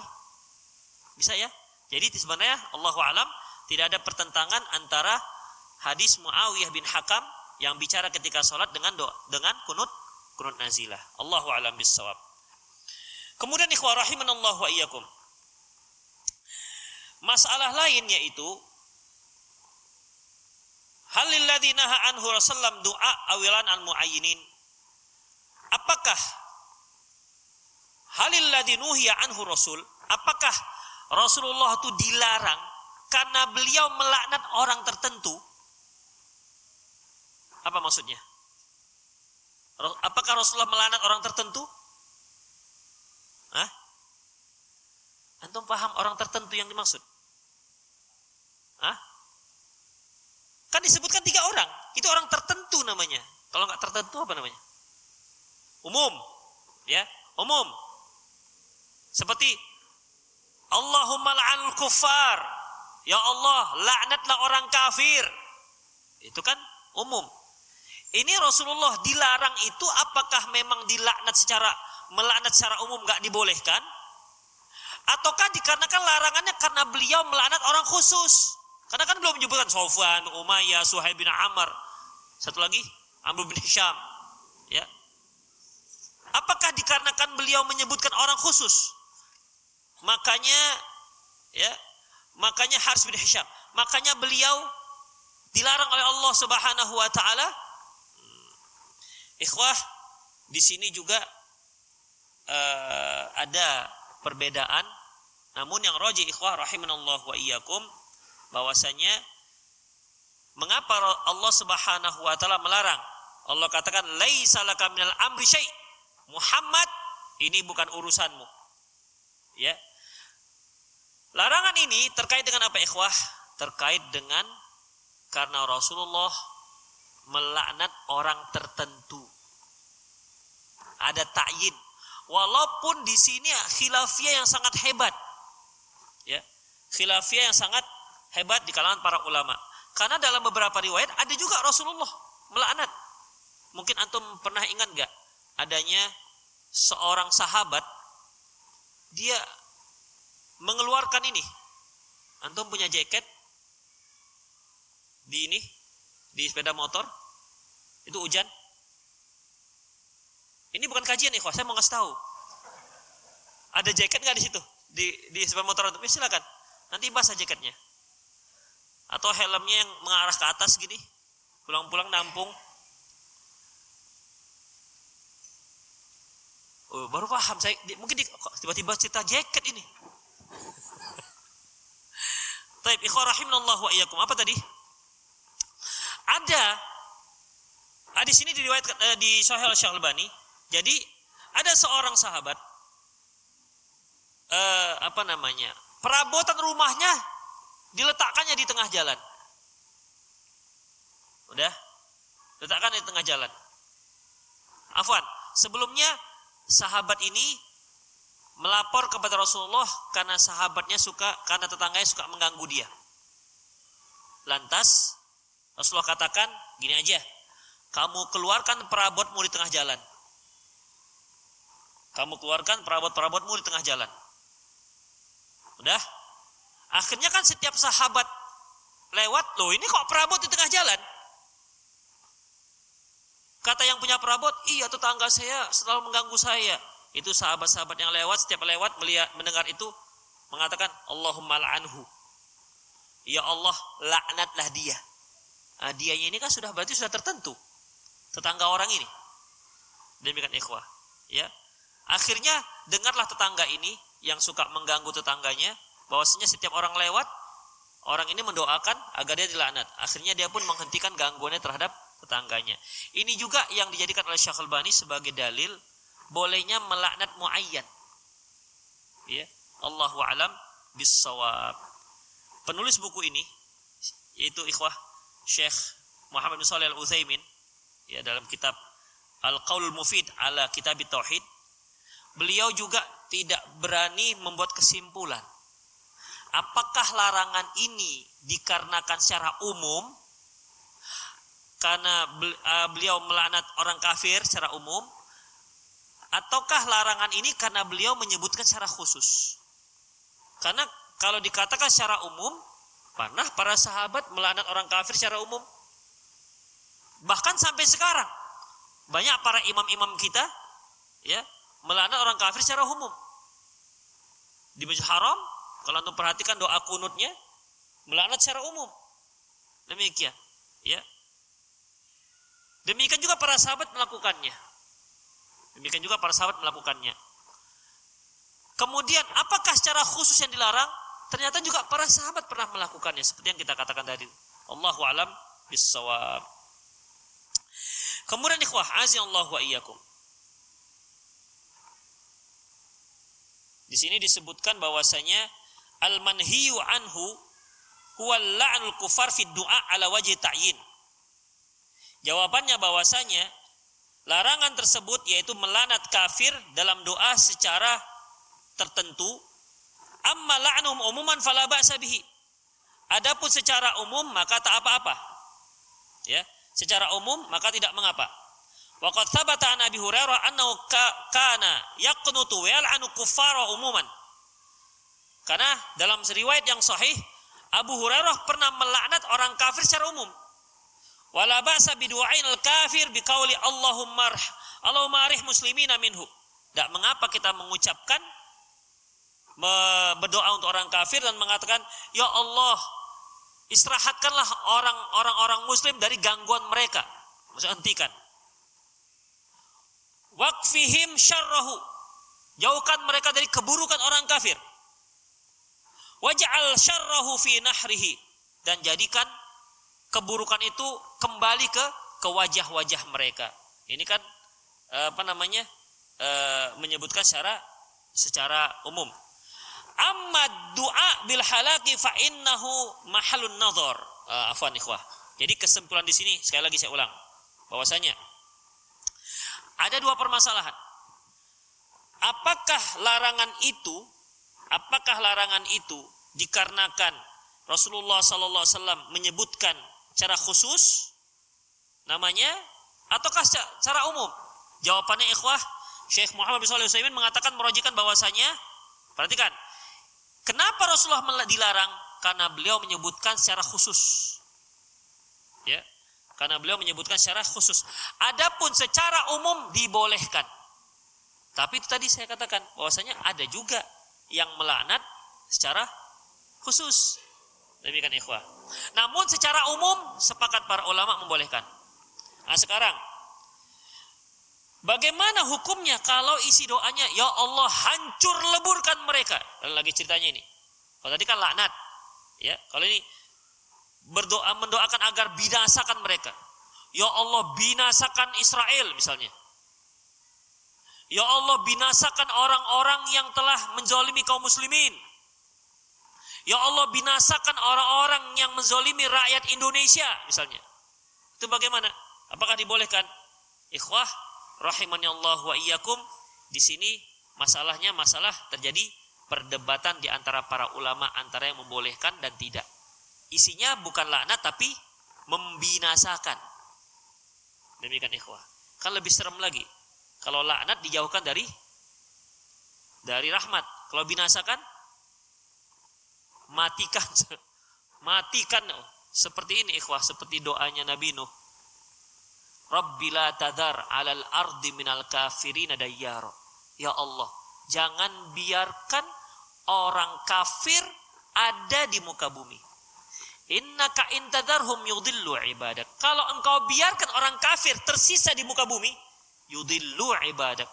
Speaker 2: Bisa ya? Jadi sebenarnya Allahu alam tidak ada pertentangan antara hadis Muawiyah bin Hakam yang bicara ketika sholat dengan kunut nazilah. Allahu a'lam bissawab. Kemudian ikhwah rahimanallahu wa iyyakum, masalah lain yaitu halil ladzi naha anhu Rasulullah du'a awilan al muayyinin. Apakah halil ladzi nuhiya anhu Rasul, apakah Rasulullah itu dilarang karena beliau melaknat orang tertentu? Apa maksudnya? Apakah Rasulullah melaknat orang tertentu? Hah? Antum paham orang tertentu yang dimaksud? Hah? Kan disebutkan 3 orang. Itu orang tertentu namanya. Kalau nggak tertentu apa namanya? Umum. Ya, umum. Seperti Allahumma la'anul kuffar. Ya Allah, laknatlah orang kafir. Itu kan umum. Ini Rasulullah dilarang itu apakah memang melaknat secara umum nggak dibolehkan? Ataukah dikarenakan larangannya karena beliau melaknat orang khusus? Karena kan belum menyebutkan Sofwan, Umayyah, Suhaib bin Amr. Satu lagi, Amr bin Hisham. Ya. Apakah dikarenakan beliau menyebutkan orang khusus? Makanya Haris bin Hisham. Makanya beliau dilarang oleh Allah Subhanahu wa taala. Ikhwah, di sini juga ada perbedaan. Namun yang rajih ikhwah rahimanallah wa iyyakum, bahwasanya mengapa Allah Subhanahu wa taala melarang? Allah katakan laisa laka minal amri syai'. Muhammad, ini bukan urusanmu. Ya. Larangan ini terkait dengan apa ikhwah? Terkait dengan karena Rasulullah melaknat orang tertentu. Ada ta'yin. Walaupun di sini khilafiyah yang sangat hebat. Ya. Khilafiyah yang sangat hebat di kalangan para ulama. Karena dalam beberapa riwayat ada juga Rasulullah melaknat. Mungkin antum pernah ingat enggak? Adanya seorang sahabat, dia mengeluarkan ini. Antum punya jaket di sepeda motor, itu hujan. Ini bukan kajian ikhwah, saya mau ngasih tahu. Ada jaket nggak di situ? Di sepeda motor antum? Silakan. Nanti basah jaketnya. Atau helmnya yang mengarah ke atas gini, pulang-pulang nampung. Oh, baru paham saya. Mungkin tiba-tiba cerita jaket ini. Taib, ikhwah rahimanallahu wa iyyakum. Apa tadi? Ada di sini diriwayatkan di Sahih Al-Albani. Jadi ada seorang sahabat perabotan rumahnya diletakkannya di tengah jalan. Udah? Letakkan di tengah jalan. Afwan, sebelumnya sahabat ini melapor kepada Rasulullah karena karena tetangganya suka mengganggu dia. Lantas Rasulullah katakan, gini aja, kamu keluarkan perabotmu di tengah jalan. Kamu keluarkan perabot-perabotmu di tengah jalan. Udah? Akhirnya kan setiap sahabat lewat, loh ini kok perabot di tengah jalan? Kata yang punya perabot, iya tetangga saya selalu mengganggu saya. Itu sahabat-sahabat yang setiap lewat mendengar itu mengatakan, Allahumma la'anhu. Ya Allah, laknatlah dia. Nah, dianya ini kan berarti sudah tertentu. Tetangga orang ini. Demikian ikhwah. Ya. Akhirnya dengarlah tetangga ini yang suka mengganggu tetangganya, bahwasanya setiap orang lewat, orang ini mendoakan agar dia dilaknat. Akhirnya dia pun menghentikan gangguannya terhadap tetangganya. Ini juga yang dijadikan oleh Syekh Al-Albani sebagai dalil bolehnya melaknat muayyan. Ya, Allahu a'lam bis-shawab. Penulis buku ini yaitu ikhwah Syekh Muhammad bin Shalih Al-Utsaimin, ya, dalam kitab Al-Qaulul Mufid ala Kitab Tauhid, beliau juga tidak berani membuat kesimpulan apakah larangan ini dikarenakan secara umum karena beliau melaknat orang kafir secara umum, ataukah larangan ini karena beliau menyebutkan secara khusus. Karena kalau dikatakan secara umum, pernah para sahabat melaknat orang kafir secara umum. Bahkan sampai sekarang banyak para imam-imam kita, ya, melaknat orang kafir secara umum. Di Masjid Haram, kalau anda perhatikan doa kunutnya, melaknat secara umum. Demikian, ya. Demikian juga para sahabat melakukannya. Kemudian, apakah secara khusus yang dilarang? Ternyata juga para sahabat pernah melakukannya, seperti yang kita katakan tadi. Allahu a'lam bis-shawab. Kemudian ikhwah, azanallahu wa iyyakum. Di sini disebutkan bahwasanya al-manhiyu anhu huwa la'nul kufar fi du'a ala wajhi ta'yin. Jawabannya bahwasanya larangan tersebut yaitu melaknat kafir dalam doa secara tertentu. Amma la'num umuman fala ba'sa bihi. Adapun secara umum maka tak apa-apa. Ya, secara umum maka tidak mengapa. Wa qad thabata an Abi Hurairah annahu kana yaqnutu wa yal'anu kuffara umuman. Karena dalam riwayat yang sahih Abu Hurairah pernah melaknat orang kafir secara umum. Wala ba'sa bidu'ain al-kafir biqauli Allahumma arih muslimina minhu. Tak mengapa kita mengucapkan berdoa untuk orang kafir dan mengatakan, ya Allah, istirahatkanlah orang-orang muslim dari gangguan mereka. Maksudnya hentikan. Waqfihim syarrahu. Jauhkan mereka dari keburukan orang kafir. Waj'al syarrahu fi nahrihi. Dan jadikan keburukan itu kembali ke wajah-wajah mereka. Ini kan menyebutkan secara umum. Amma du'a bil halaki fa innahu mahallun nadhar. Afwan ikhwah. Jadi kesimpulan di sini sekali lagi saya ulang bahwasanya ada dua permasalahan. Apakah larangan itu dikarenakan Rasulullah sallallahu alaihi wasallam menyebutkan secara khusus namanya ataukah secara umum? Jawabannya ikhwah, Syekh Muhammad bin Shalih Al-Utsaimin mengatakan merojikan bahwasanya, perhatikan, kenapa Rasulullah dilarang? Karena beliau menyebutkan secara khusus. Ya, karena beliau menyebutkan secara khusus. Adapun secara umum dibolehkan. Tapi itu tadi saya katakan bahwasanya ada juga yang melaknat secara khusus. Demikian ikhwah. Namun secara umum sepakat para ulama membolehkan. Nah sekarang, bagaimana hukumnya kalau isi doanya, ya Allah hancur leburkan mereka. Lagi ceritanya ini. Kalau tadi kan laknat, ya. Kalau ini mendoakan agar binasakan mereka. Ya Allah binasakan Israel misalnya. Ya Allah binasakan orang-orang yang telah menzalimi kaum muslimin. Ya Allah binasakan orang-orang yang menzalimi rakyat Indonesia misalnya. Itu bagaimana? Apakah dibolehkan? Ikhwah rahimani Allah wa iyyakum, di sini masalahnya masalah terjadi perdebatan di antara para ulama antara yang membolehkan dan tidak. Isinya bukan laknat tapi membinasakan. Demikian ikhwah. Kan lebih serem lagi. Kalau laknat dijauhkan dari rahmat. Kalau binasakan matikan. Seperti ini ikhwah, seperti doanya Nabi Nuh. Rabbi la tadhar 'alal ardi minal kafirina dayyara. Ya Allah, jangan biarkan orang kafir ada di muka bumi. Innaka intadarhum yudillu ibadak. Kalau engkau biarkan orang kafir tersisa di muka bumi, yudillu ibadak,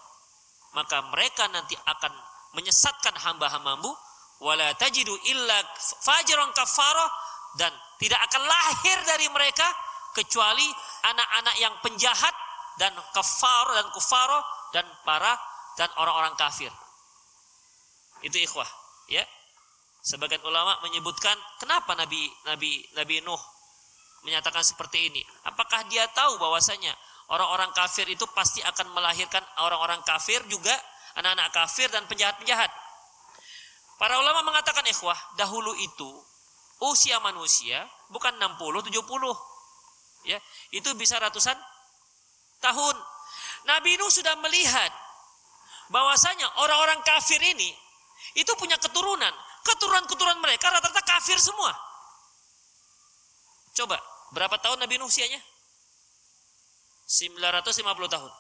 Speaker 2: maka mereka nanti akan menyesatkan hamba-hambamu. Wala tajidu illa fajiran kafara, dan tidak akan lahir dari mereka kecuali anak-anak yang penjahat dan kafar dan kufara dan orang-orang kafir. Itu ikhwah, ya. Sebagian ulama menyebutkan kenapa Nabi Nuh menyatakan seperti ini. Apakah dia tahu bahwasanya orang-orang kafir itu pasti akan melahirkan orang-orang kafir juga, anak-anak kafir dan penjahat-penjahat. Para ulama mengatakan ikhwah, dahulu itu usia manusia bukan 60, 70. Ya, itu bisa ratusan tahun. Nabi Nuh sudah melihat bahwasanya orang-orang kafir ini itu punya keturunan mereka rata-rata kafir semua. Coba, berapa tahun Nabi Nuh usianya? 950 tahun.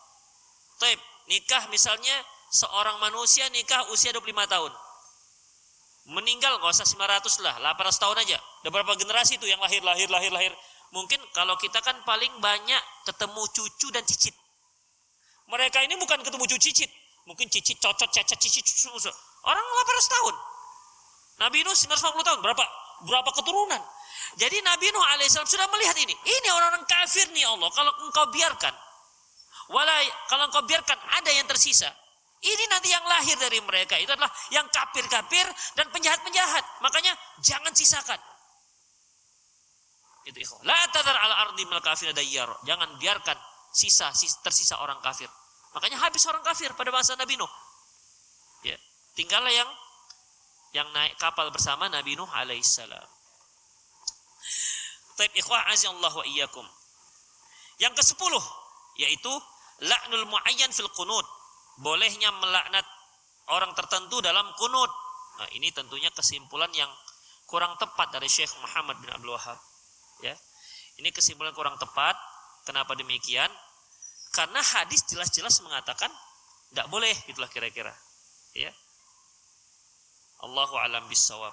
Speaker 2: Taib, nikah misalnya seorang manusia nikah usia 25 tahun. Meninggal enggak usah 900 lah, 800 tahun aja. Udah berapa generasi itu yang lahir. Mungkin kalau kita kan paling banyak ketemu cucu dan cicit. Mereka ini bukan ketemu cucu cicit. Mungkin cicit, cocot, cacat, cicit, cucu. Orang 800 tahun. Nabi Nuh 950 tahun. Berapa keturunan? Jadi Nabi Nuh alaihissalam sudah melihat ini. Ini orang-orang kafir nih Allah. Kalau engkau biarkan, Kalau engkau biarkan ada yang tersisa, ini nanti yang lahir dari mereka itu adalah yang kafir-kafir dan penjahat-penjahat. Makanya jangan sisakan. Itu ikhwah. La tadhar ala ardi minal kafirin dayyar. Jangan biarkan tersisa orang kafir. Makanya habis orang kafir pada masa Nabi Nuh. Ya, tinggallah yang naik kapal bersama Nabi Nuh alaihissalam. Taib ikhwah azallahu wa iyyakum. Yang ke-10 yaitu la'nul muayyan fil qunut. Bolehnya melaknat orang tertentu dalam kunut. Nah, ini tentunya kesimpulan yang kurang tepat dari Syekh Muhammad bin Abdul Wahhab. Ya. Ini kesimpulan kurang tepat. Kenapa demikian? Karena hadis jelas-jelas mengatakan tidak boleh, itulah kira-kira. Ya. Allahu a'lam bissawab.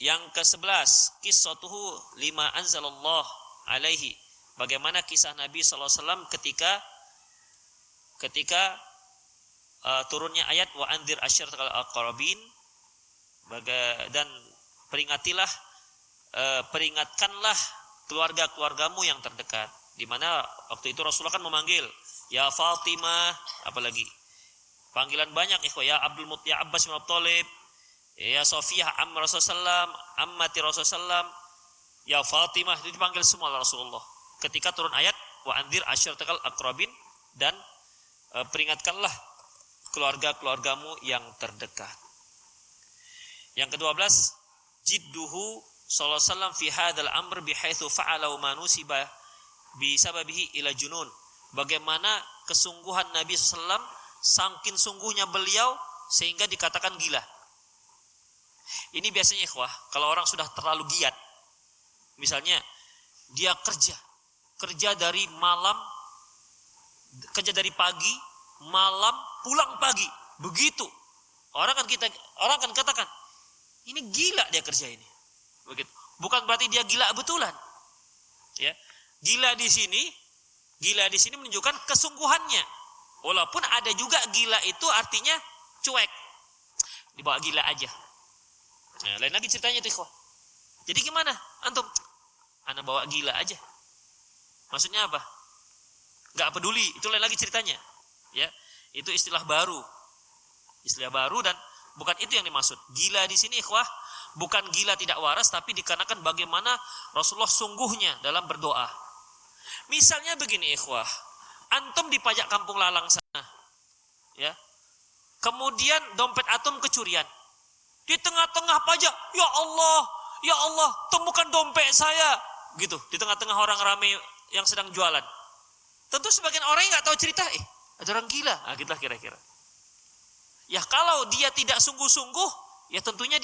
Speaker 2: Yang ke-11, qissatuhu lima anzalallah alaihi. Bagaimana kisah Nabi sallallahu alaihi wasallam ketika turunnya ayat wa anzir asyiratal aqrabin, dan peringatkanlah keluarga-keluargamu yang terdekat. Di mana waktu itu Rasulullah kan memanggil ya Fatimah, apalagi panggilan banyak ikhwah, ya ya Abbas bin Abi Thalib, ya Sofiyah amma Rasulullah, ammati Rasulullah, ya Fatimah, itu dipanggil semua oleh Rasulullah ketika turun ayat wa anzir asyiratal aqrabin, dan peringatkanlah keluarga-keluargamu yang terdekat. Yang ke-12, jidduhu sallallahu alaihi wasallam fi hadzal amr bihaitsu fa'ala ma nusiba bi sababihi ila junun. Bagaimana kesungguhan Nabi sallallahu alaihi wasallam, saking sungguhnya beliau sehingga dikatakan gila. Ini biasanya ikhwah, kalau orang sudah terlalu giat, misalnya dia kerja dari pagi, malam, pulang pagi, begitu. Orang kan katakan, ini gila dia kerja ini. Begitu. Bukan berarti dia gila betulan. Ya. Gila di sini menunjukkan kesungguhannya. Walaupun ada juga gila itu artinya cuek. Dibawa gila aja. Nah, lain lagi ceritanya tuh, ikhwah. Jadi gimana? Antum, ana bawa gila aja. Maksudnya apa? Enggak peduli, itu lain lagi ceritanya. Ya, itu istilah baru. Istilah baru dan bukan itu yang dimaksud. Gila di sini ikhwah bukan gila tidak waras, tapi dikarenakan bagaimana Rasulullah sungguhnya dalam berdoa. Misalnya begini ikhwah, antum di pajak Kampung Lalang sana, ya. Kemudian dompet antum kecurian. Di tengah-tengah pajak, ya Allah, temukan dompet saya. Gitu, di tengah-tengah orang ramai yang sedang jualan. Tentu sebagian orang yang nggak tahu cerita, ada orang gila. Nah, gitulah kira-kira. Ya kalau dia tidak sungguh-sungguh, ya tentunya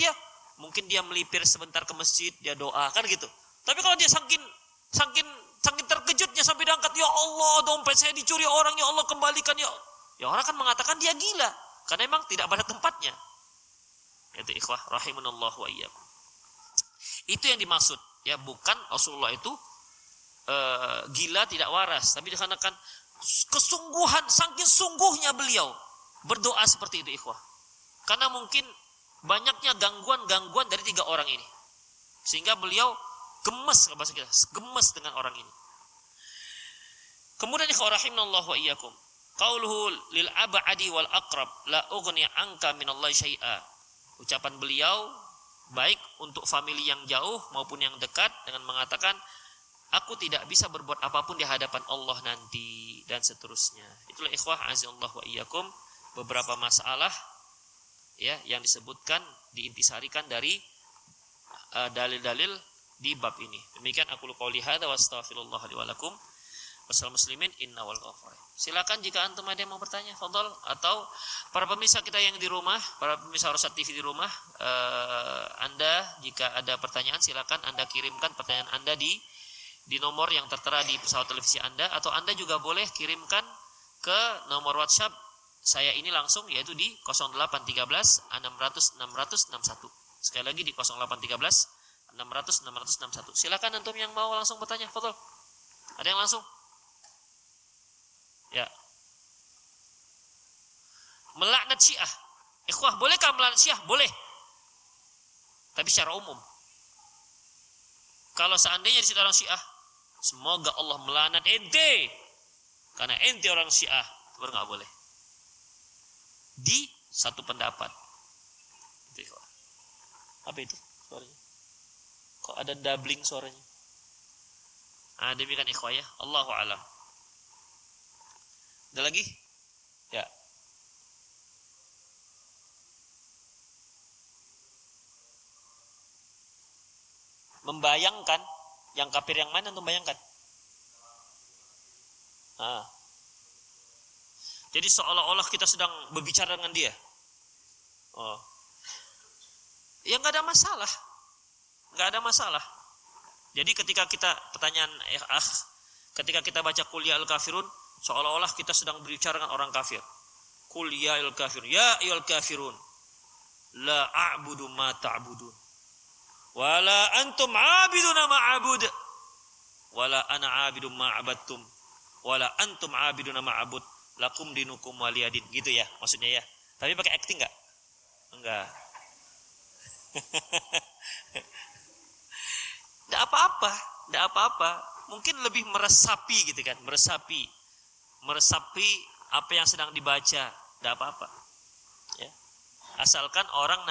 Speaker 2: mungkin dia melipir sebentar ke masjid, dia doa, kan gitu. Tapi kalau dia saking terkejutnya sampai diangkat, ya Allah, dompet saya dicuri orang, ya Allah kembalikan, ya orang kan mengatakan dia gila, karena memang tidak pada tempatnya. Itu ikhwah rahimanallah wa iyyakum. Itu yang dimaksud, ya bukan Rasulullah itu gila tidak waras, tapi dikarenakan kesungguhan, saking sungguhnya beliau berdoa seperti itu ikhwah. Karena mungkin banyaknya gangguan dari 3 orang ini. Sehingga beliau gemes dengan orang ini. Kemudian ikhwah rahimanallahu wa iyyakum. Qauluhu lil ab'adi wal aqrab la ughni anka minallahi syai'a. Ucapan beliau baik untuk famili yang jauh maupun yang dekat dengan mengatakan aku tidak bisa berbuat apapun di hadapan Allah nanti, dan seterusnya. Itulah ikhwah azallahu wa iyyakum beberapa masalah ya yang disebutkan, diintisarikan dari dalil-dalil di bab ini. Demikian aku qouli hadza wa astaghfirullah li wa lakum. Wassalamu muslimin inna wal ghafur. Silakan jika antum ada yang mau bertanya, fadhal, atau para pemirsa kita yang di rumah, para pemirsa Rosyad TV di rumah, Anda jika ada pertanyaan silakan Anda kirimkan pertanyaan Anda di nomor yang tertera di pesawat televisi Anda, atau Anda juga boleh kirimkan ke nomor WhatsApp saya ini langsung, yaitu di 0813 600 661. Sekali lagi di 0813 600 661. Silakan antum yang mau langsung bertanya, fadhal. Ada yang langsung? Ya. Melaknat Syiah. Ikhwah, bolehkah melaknat Syiah? Boleh. Tapi secara umum. Kalau seandainya di situ orang Syiah Semoga Allah melaknat ente karena ente orang Syiah. Baru nggak boleh. Di satu pendapat. Apa itu suaranya? Kok ada doubling suaranya? Demikian ikhwah ya. Allahu a'lam. Ada lagi? Ya. Membayangkan yang kafir yang mana untuk membayangkan? Jadi seolah-olah kita sedang berbicara dengan dia. Oh. Ya nggak ada masalah. Nggak ada masalah. Jadi ketika kita pertanyaan ketika kita baca Qul ya al-kafirun, seolah-olah kita sedang berbicara dengan orang kafir. Qul ya al-kafirun, ya ayyuhal kafirun, la a'budu ma ta'budun. Wala antum 'abiduna ma a'bud. Wala ana 'abidum ma 'abadtum. Wala antum 'abiduna ma 'abud. Lakum dinukum waliyadin. Gitu ya maksudnya ya. Tapi pakai acting enggak? Enggak. Enggak apa-apa. Mungkin lebih meresapi gitu kan, meresapi apa yang sedang dibaca. Enggak apa-apa. Ya. Asalkan orang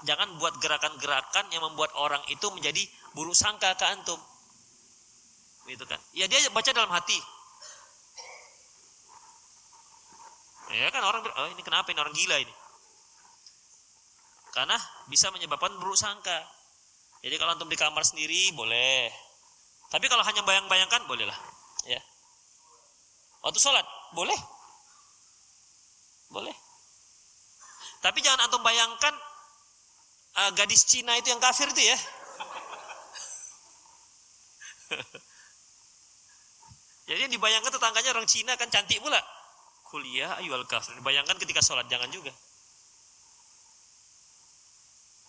Speaker 2: jangan buat gerakan-gerakan yang membuat orang itu menjadi buruk sangka ke antum. Gitu kan. Ya dia baca dalam hati. Ya kan orang ini kenapa ini orang gila ini? Karena bisa menyebabkan buruk sangka. Jadi kalau antum di kamar sendiri boleh. Tapi kalau hanya bayang-bayangkan bolehlah, ya. Waktu sholat boleh. Boleh. Tapi jangan antum bayangkan gadis Cina itu yang kafir itu ya. Jadi yang dibayangkan tetangganya orang Cina kan cantik pula. Kuliah ayyuhal kafir. Dibayangkan ketika sholat, jangan juga.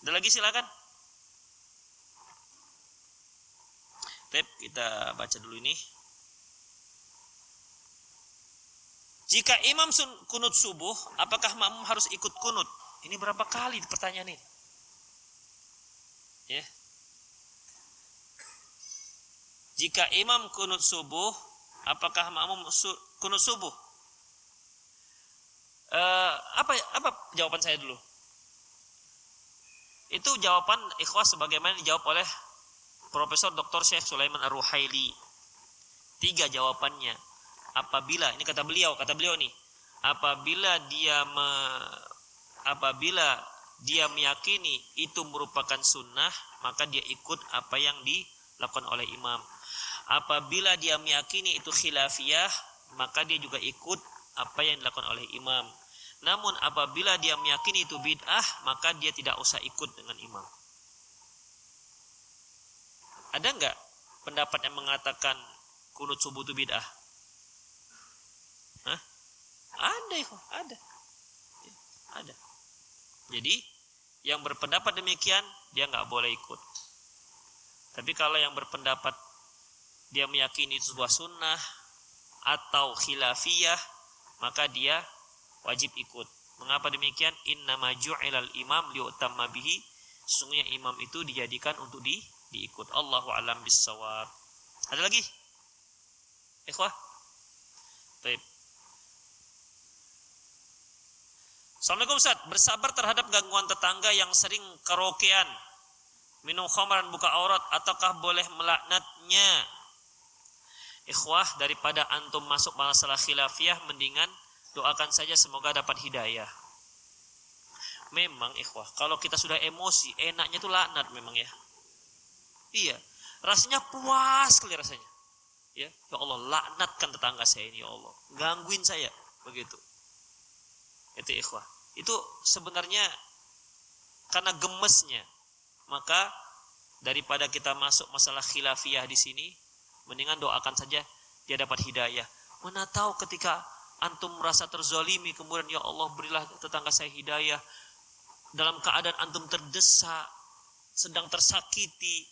Speaker 2: Ada lagi silakan. Kita baca dulu ini. Jika imam kunut subuh, apakah makmum harus ikut kunut? Ini berapa kali pertanyaan ini? Ya. Jika imam kunut subuh, apakah makmum kunut subuh? Apa jawaban saya dulu? Itu jawaban ikhwah sebagaimana dijawab oleh Profesor Dr. Syekh Sulaiman Ar-Ruhaili. 3 jawabannya. Apabila, ini kata beliau nih, apabila dia meyakini itu merupakan sunnah, maka dia ikut apa yang dilakukan oleh imam. Apabila dia meyakini itu khilafiyah, maka dia juga ikut apa yang dilakukan oleh imam. Namun apabila dia meyakini itu bid'ah, maka dia tidak usah ikut dengan imam. Ada enggak pendapat yang mengatakan kunut subuh itu bid'ah? Ada. Ada. Jadi yang berpendapat demikian dia enggak boleh ikut. Tapi kalau yang berpendapat dia meyakini itu sebuah sunnah atau khilafiyah, maka dia wajib ikut. Mengapa demikian? Innama ju'ilal imam liyutamma bihi. Sesungguhnya imam itu dijadikan untuk diikut. Allahu a'lam bissawab. Ada lagi? Ikhwah? Baik. Assalamualaikum Ustaz. Bersabar terhadap gangguan tetangga yang sering karaokean, minum khamar dan buka aurat, ataukah boleh melaknatnya? Ikhwah, daripada antum masuk masalah khilafiyah, mendingan doakan saja semoga dapat hidayah. Memang ikhwah, kalau kita sudah emosi, enaknya tuh laknat memang ya. Iya, rasanya puas sekali rasanya. Ya Allah, laknatkan tetangga saya ini ya Allah. Gangguin saya, begitu. Itu ikhwah. Itu sebenarnya karena gemesnya. Maka daripada kita masuk masalah khilafiyah di sini, mendingan doakan saja dia dapat hidayah. Mana tahu ketika antum merasa terzalimi, kemudian ya Allah berilah tetangga saya hidayah. Dalam keadaan antum terdesak, sedang tersakiti,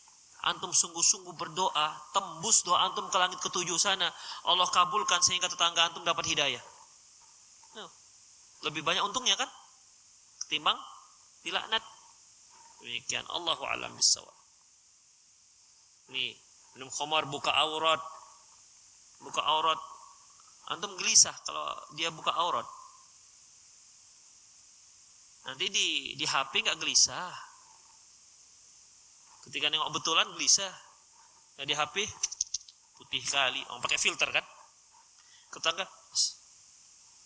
Speaker 2: antum sungguh-sungguh berdoa, tembus doa antum ke langit ketujuh sana, Allah kabulkan sehingga tetangga antum dapat hidayah. Lebih banyak untungnya kan ketimbang dilaknat. Demikian, Allahu a'lam bissawab. Ini minum khamar, buka aurat. Antum gelisah kalau dia buka aurat. Nanti di HP nggak gelisah. Ketika nengok betulan gelisah. Nah di HP putih kali. Orang pakai filter kan? Ketangga.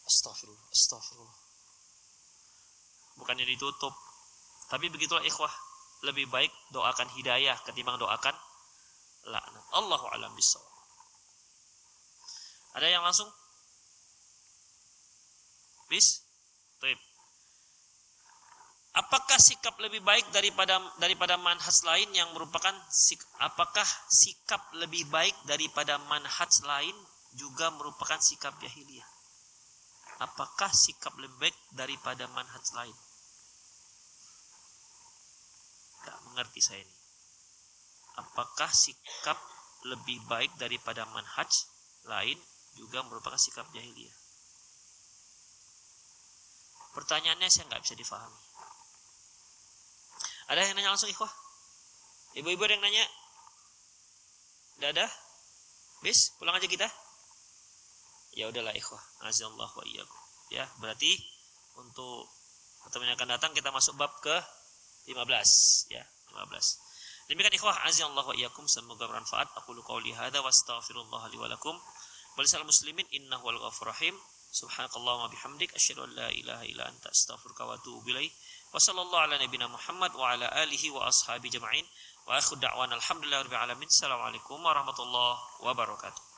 Speaker 2: Astagfirullah. Bukannya ditutup. Tapi begitulah ikhwah. Lebih baik doakan hidayah ketimbang doakan laknat. Allahu a'lam bishawab. Ada yang langsung? Bis? Baik. Apakah sikap lebih baik daripada manhaj lain yang merupakan apakah sikap lebih baik daripada manhaj lain juga merupakan sikap jahiliyah? Apakah sikap lebih baik daripada manhaj lain? Tidak mengerti saya ini. Apakah sikap lebih baik daripada manhaj lain juga merupakan sikap jahiliyah? Pertanyaannya saya nggak bisa difahami. Ada yang nanya langsung ikhwah? Ibu-ibu ada yang nanya? Tidak ada? Bis, pulang aja kita? Ya udahlah ikhwah. Azallahu wa iyyakum. Ya, berarti untuk pertemuan yang akan datang kita masuk bab ke 15 ya, 15. Demikian ikhwah, azallahu wa iyyakum, semoga bermanfaat. Aqulu qouli hadza wa astaghfirullah li wa lakum. Walisal muslimin innahu wal ghafurur rahim. Subhanakallahumma bihamdik asyhadu an la ilaha illa anta astaghfiruka wa atubu ilaik. Wa sallallahu ala nabiyyina Muhammad wa ala alihi wa ashabi jama'in. Wa akhiru da'wana alhamdulillahi rabbil alamin. Assalamualaikum warahmatullahi wabarakatuh.